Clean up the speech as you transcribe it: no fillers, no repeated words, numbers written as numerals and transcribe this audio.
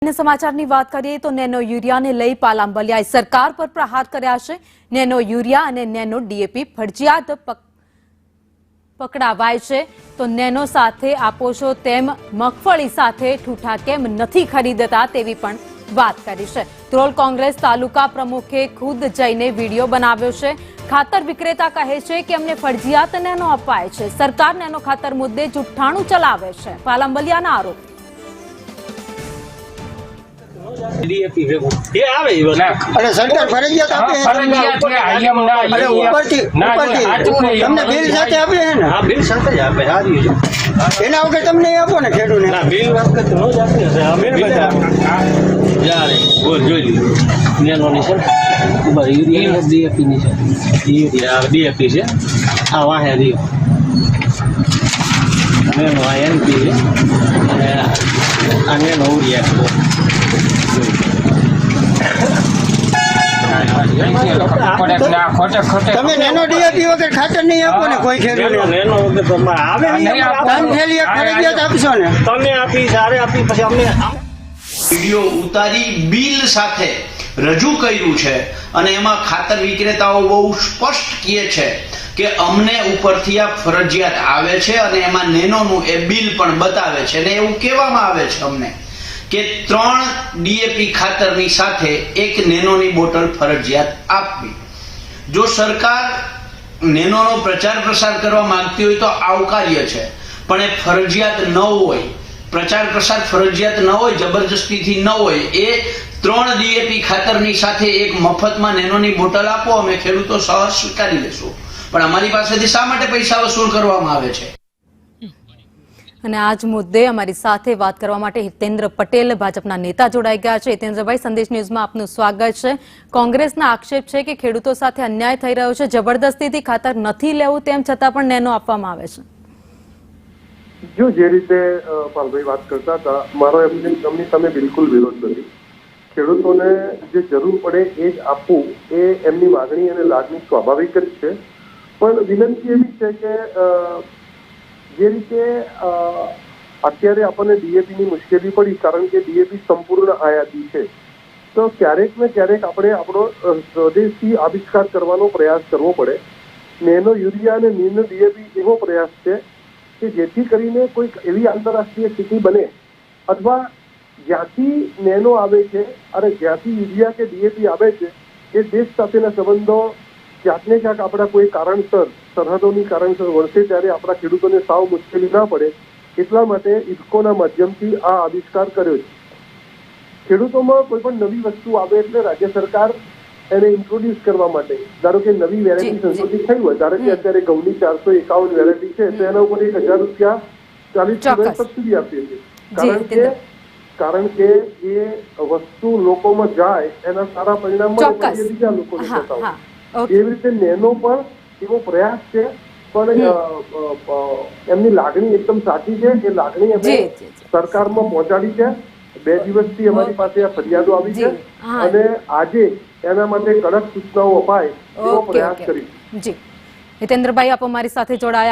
અન્ય સમાચારની વાત કરીએ તો નેનો યુરિયાને લઈ પાલાંબલિયાએ સરકાર પર પ્રહાર કર્યા છે। નેનો યુરિયા અને નેનો ડીએપી ફરજિયાત પકડાવાય છે તો નેનો સાથે આપો છો તેમ મગફળી સાથે ઠૂઠા કેમ નથી ખરીદતા તેવી પણ વાત કરી છે। ધ્રોલ કોંગ્રેસ તાલુકા પ્રમુખે ખુદ જઈને વિડીયો બનાવ્યો છે। ખાતર વિક્રેતા કહે છે કે અમને ફરજિયાત નેનો અપાય છે, સરકાર નેનો ખાતર મુદ્દે જુઠ્ઠાણું ચલાવે છે। પાલાંબલિયાના આરોપ। ડીએપી ભેગું એ આવે ઈ ના અરે સરકાર ફરજિયાત આપે છે ફરજિયાત છે આયમ ના અરે ઉપરથી તમને બિલ સાથે આપે છે ને? હા બિલ સાથે જ આપે સારી છે એના વગર તમને આપો ને ખેડૂતને। ના બિલ વખત નો જ આપે છે અમે બધા યાર બોલ જોઈ લીધું નેનો ની છે બસ યુરિયા ડીએપી ની છે યુરિયા ડીએપી છે આ વાહે રી નેનો આ એનપી છે અને આ નેનો યુરિયા તમે નેનો ડીએપી વગર ખાતર નહીં આપો ને કોઈ ખેડૂતને? નેનો વગર તો આવે ત્રણ થેલી એક ફરજિયાત આપશો ને? તમે આપી સારે આપી પછી અમને વિડીયો ઉતારી બિલ સાથે રજૂ કર્યું છે અને એમાં ખાતર વિક્રેતાઓ બહુ સ્પષ્ટ કહે છે કે અમને ઉપરથી આ ફરજિયાત આવે છે અને એમાં નેનોનું એ બિલ પણ બતાવે છે અને એવું કહેવામાં આવે છે અમને કે 3 ડીએપી ખાતરની સાથે એક નેનોની બોટલ ફરજિયાત આપવી। જો સરકાર નેનોનો પ્રચાર પ્રસાર કરવા માંગતી હોય તો આવકાર્ય છે, પણ એ ફરજિયાત ન હોય, પ્રચાર પ્રસાર ફરજિયાત ન હોય, જબરજસ્તીથી ન હોય। એ 3 ડીએપી ખાતરની સાથે એક મફતમાં નેનોની બોટલ આપો, અમે ખેડૂતો સહજ સ્વીકારી લેશું, પણ અમારી પાસેથી શા માટે પૈસા વસૂલ કરવામાં આવે છે? અને આજ મુદ્દે અમારી સાથે વાત કરવા માટે હિતેન્દ્ર પટેલ ભાજપના નેતા જોડાઈ ગયા છે। હિતેન્દ્રભાઈ, સંદેશ ન્યૂઝમાં આપનું સ્વાગત છે। કોંગ્રેસના આક્ષેપ છે કે ખેડૂતો સાથે અન્યાય થઈ રહ્યો છે, જબરદસ્તીથી ખાતર નથી લેવું તેમ છતાં પણ નેનો આપવામાં આવે છે। જો જે રીતે પાલભાઈ વાત કરતા હતા, મારો એમની સામે બિલકુલ વિરોધ નથી। ખેડૂતોને જે જરૂર પડે એ જ આપવું એ એમની માગણી અને લાગણી સ્વાભાવિક જ છે, પણ વિનંતી એવી છે કે જે રીતે અત્યારે આપણને ડીએપીની મુશ્કેલી પડી, કારણ કે ડીએપી સંપૂર્ણ આયાતી છે, તો ક્યારેક ને ક્યારેક આપણે આપણો સ્વદેશી આવિષ્કાર કરવાનો પ્રયાસ કરવો પડે। નેનો યુરિયા અને નેનો ડીએપી એવો પ્રયાસ છે કે જેથી કરીને કોઈક એવી આંતરરાષ્ટ્રીય સ્થિતિ બને, અથવા જ્યાંથી નેનો આવે છે અને જ્યાંથી યુરિયા કે ડીએપી આવે છે એ દેશ સાથેના સંબંધો ક્યાંક ને ક્યાંક આપણા કોઈ કારણસર, સરહદોની કારણસર વળશે, ત્યારે આપણા ખેડૂતોને સાવ મુશ્કેલી ના પડે એટલા માટે ઇફકોના માધ્યમથી આ આવિષ્કાર કર્યો છે। ખેડૂતોમાં કોઈ પણ નવી વસ્તુ આવે એટલે રાજ્ય સરકાર એને ઇન્ટ્રોડ્યુસ કરવા માટે, ધારો કે નવી વેરાયટી સંશોધિત થઈ હોય, ધારો કે અત્યારે ઘઉંની 451 વેરાયટી છે તો એના ઉપર 1000 રૂપિયા 40% સબસિડી આપીએ છીએ, કારણ કે એ વસ્તુ લોકોમાં જાય, એના સારા પરિણામ મળે, બીજા લોકોને થતા હોય। એવી રીતે નેનો પણ એવો પ્રયાસ છે, પણ એમની લાગણી એકદમ સાચી છે। એ લાગણી અમે સરકારમાં પહોંચાડી છે। 2 દિવસથી અમારી પાસે આ ફરિયાદો આવી છે અને આજે એના માટે કડક સૂચનાઓ અપાય એવો પ્રયાસ કરી। હિતેન્દ્રભાઈ, આપ અમારી સાથે જોડાયા।